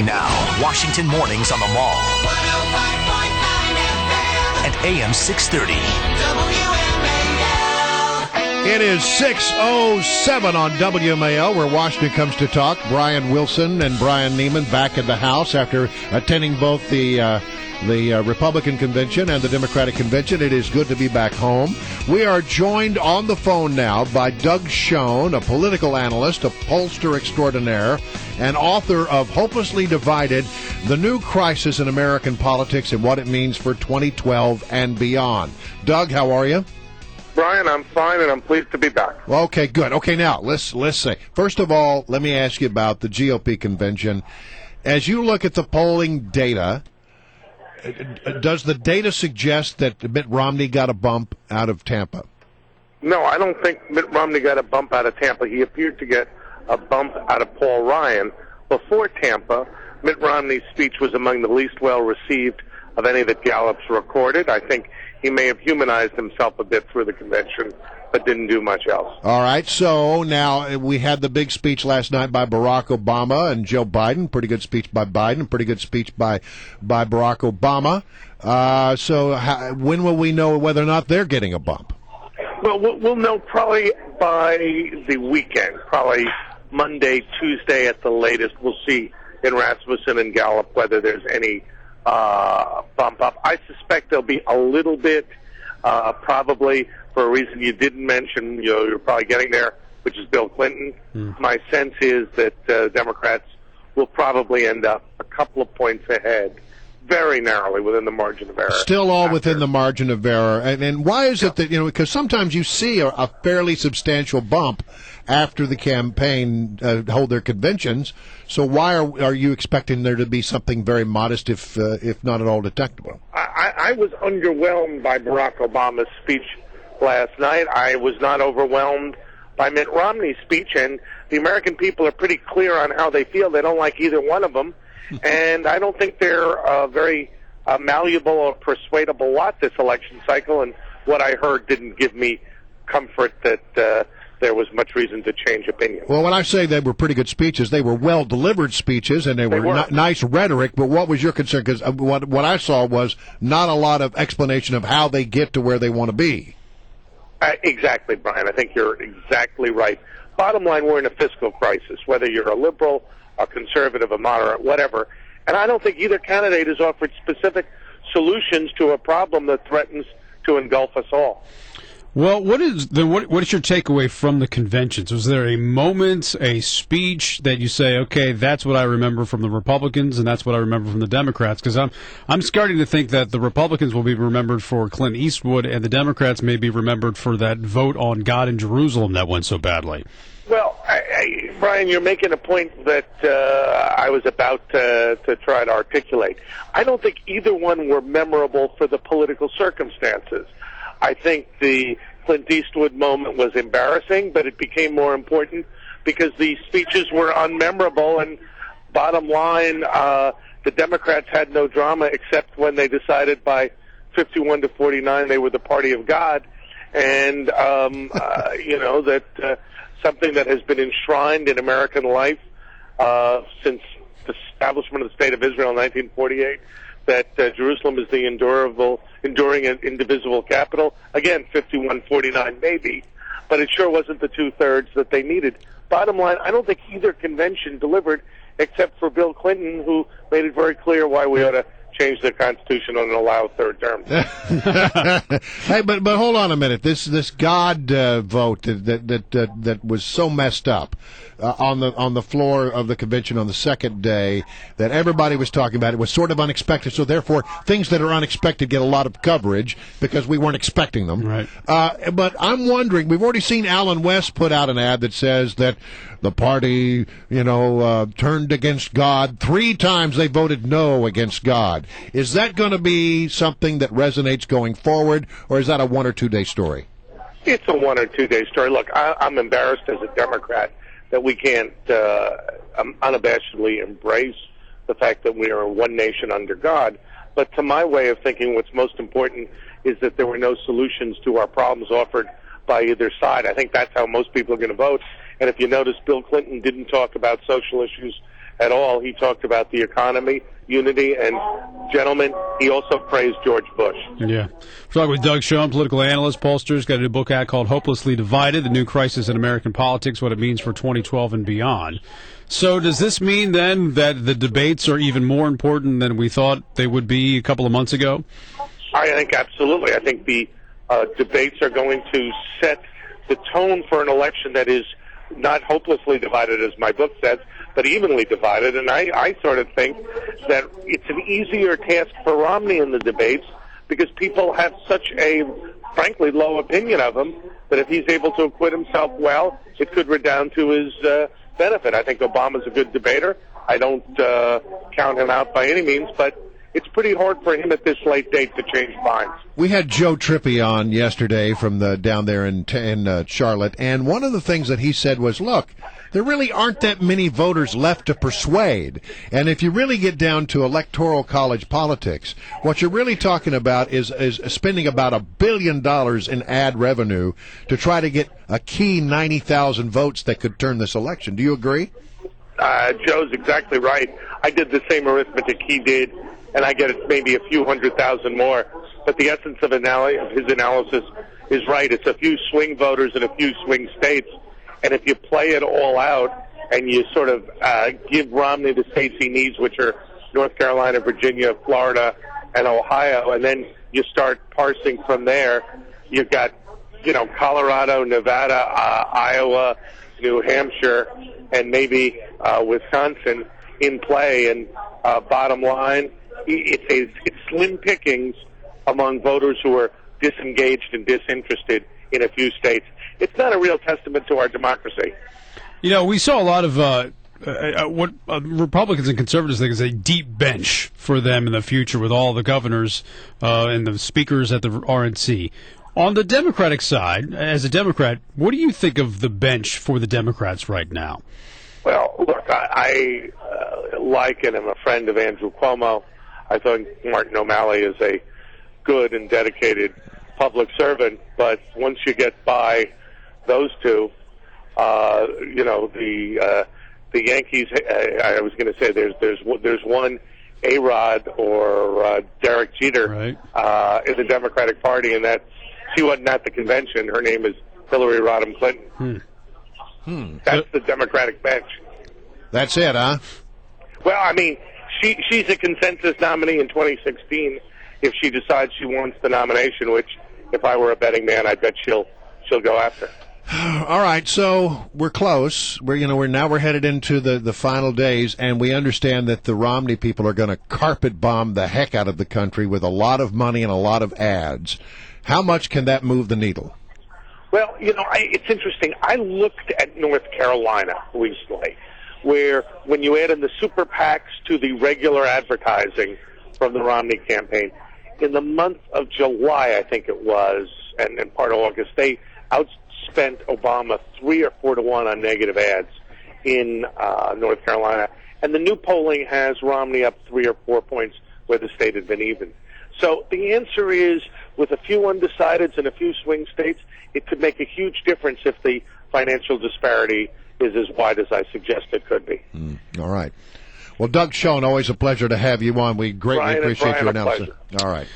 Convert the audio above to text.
Now, Washington mornings on the Mall. 105.9 FM. At AM 630. WMAL. It is 6:07 on WMAL, where Washington comes to talk. Brian Wilson and Brian Neiman back in the House after attending both the Republican Convention and the Democratic Convention. It is good to be back home. We are joined on the phone now by Doug Schoen, a political analyst, a pollster extraordinaire, and author of Hopelessly Divided, The New Crisis in American Politics and What It Means for 2012 and Beyond. Doug, how are you? Brian, I'm fine, and I'm pleased to be back. Okay, good. Okay, now, let's say, first of all, let me ask you about the GOP convention. As you look at the polling data, does the data suggest that Mitt Romney got a bump out of Tampa? No, I don't think Mitt Romney got a bump out of Tampa. He appeared to get a bump out of Paul Ryan. Before Tampa, Mitt Romney's speech was among the least well-received of any that Gallup's recorded. I think he may have humanized himself a bit through the convention, but didn't do much else. All right, so now we had the big speech last night by Barack Obama and Joe Biden. Pretty good speech by Biden, pretty good speech by Barack Obama. When will we know whether or not they're getting a bump? Well, we'll know probably by the weekend, probably Monday, Tuesday at the latest. We'll see in Rasmussen and Gallup whether there's any bump up. I suspect there'll be a little bit, probably for a reason you didn't mention. You're probably getting there, which is Bill Clinton. My sense is that Democrats will probably end up a couple of points ahead, very narrowly within the margin of error. Still all within the margin of error. And why is it that, because sometimes you see a fairly substantial bump after the campaign hold their conventions. So why are you expecting there to be something very modest, if not at all detectable? I was underwhelmed by Barack Obama's speech last night. I was not overwhelmed by Mitt Romney's speech, and the American people are pretty clear on how they feel. They don't like either one of them, and I don't think they're very malleable or persuadable lot this election cycle, and what I heard didn't give me comfort that there was much reason to change opinion. Well, when I say they were pretty good speeches, they were well-delivered speeches, and they were nice rhetoric, but what was your concern? Because what I saw was not a lot of explanation of how they get to where they want to be. Exactly, Brian. I think you're exactly right. Bottom line, we're in a fiscal crisis, whether you're a liberal, a conservative, a moderate, whatever. And I don't think either candidate has offered specific solutions to a problem that threatens to engulf us all. Well, what is your takeaway from the conventions? Was there a moment, a speech that you say, okay, that's what I remember from the Republicans, and that's what I remember from the Democrats? Because I'm starting to think that the Republicans will be remembered for Clint Eastwood, and the Democrats may be remembered for that vote on God in Jerusalem that went so badly. Well, Brian, you're making a point that I was about to try to articulate. I don't think either one were memorable for the political circumstances. I think the Clint Eastwood moment was embarrassing, but it became more important because the speeches were unmemorable, and bottom line, the Democrats had no drama except when they decided by 51-49 they were the party of God, and that something that has been enshrined in American life since the establishment of the State of Israel in 1948, that Jerusalem is the enduring and indivisible capital. Again, 51-49 maybe, but it sure wasn't the two-thirds that they needed. Bottom line, I don't think either convention delivered, except for Bill Clinton, who made it very clear why we ought to change the Constitution and allow third terms. Hey, but hold on a minute. This God vote that was so messed up on the floor of the convention on the second day that everybody was talking about. It was sort of unexpected. So therefore, things that are unexpected get a lot of coverage because we weren't expecting them. Right. But I'm wondering. We've already seen Alan West put out an ad that says that the party, turned against God 3 times. They voted no against God. Is that going to be something that resonates going forward, or is that a 1 or 2 day story? It's a 1 or 2 day story. Look, I'm embarrassed as a Democrat that we can't unabashedly embrace the fact that we are one nation under God. But to my way of thinking, what's most important is that there were no solutions to our problems offered by either side. I think that's how most people are going to vote. And if you notice, Bill Clinton didn't talk about social issues at all. He talked about the economy, unity, and, gentlemen, he also praised George Bush. Yeah. We're talking with Doug Schoen, political analyst, pollster's got a new book out called Hopelessly Divided, The New Crisis in American Politics, What It Means for 2012 and Beyond. So does this mean, then, that the debates are even more important than we thought they would be a couple of months ago? I think absolutely. I think the debates are going to set the tone for an election that is not hopelessly divided, as my book says, but evenly divided. And I sort of think that it's an easier task for Romney in the debates because people have such a, frankly, low opinion of him that if he's able to acquit himself well, it could redound to his benefit. I think Obama's a good debater. I don't count him out by any means, but it's pretty hard for him at this late date to change minds. We had Joe Trippi on yesterday from down there in Charlotte, and one of the things that he said was, look, there really aren't that many voters left to persuade. And if you really get down to electoral college politics, what you're really talking about is spending about $1 billion in ad revenue to try to get a key 90,000 votes that could turn this election. Do you agree? Joe's exactly right. I did the same arithmetic he did, and I get it maybe a few 100,000 more. But the essence of his analysis is right. It's a few swing voters in a few swing states. And if you play it all out and you sort of give Romney the states he needs, which are North Carolina, Virginia, Florida, and Ohio, and then you start parsing from there, you've got, Colorado, Nevada, Iowa, New Hampshire, and maybe Wisconsin in play. And bottom line, it's slim pickings among voters who are disengaged and disinterested in a few states. It's not a real testament to our democracy. We saw a lot of what Republicans and conservatives think is a deep bench for them in the future with all the governors and the speakers at the RNC. On the Democratic side, as a Democrat, what do you think of the bench for the Democrats right now? Well, look, I like and am a friend of Andrew Cuomo. I think Martin O'Malley is a good and dedicated public servant, but once you get by those two, the Yankees. I was going to say there's one A-Rod or Derek Jeter in the Democratic Party, and she wasn't at the convention. Her name is Hillary Rodham Clinton. That's the Democratic bench. That's it, huh? Well, I mean, she's a consensus nominee in 2016 if she decides she wants the nomination, which, if I were a betting man, I bet she'll go after. All right, so we're close. We're headed into the final days, and we understand that the Romney people are going to carpet bomb the heck out of the country with a lot of money and a lot of ads. How much can that move the needle? Well, it's interesting. I looked at North Carolina recently, where when you add in the super PACs to the regular advertising from the Romney campaign, in the month of July, I think it was, and part of August, they outspent Obama 3 or 4 to 1 on negative ads in North Carolina. And the new polling has Romney up 3 or 4 points where the state had been even. So the answer is, with a few undecideds and a few swing states, it could make a huge difference if the financial disparity is as wide as I suggest it could be. All right. Well, Doug Schoen, always a pleasure to have you on. We greatly appreciate your analysis. All right.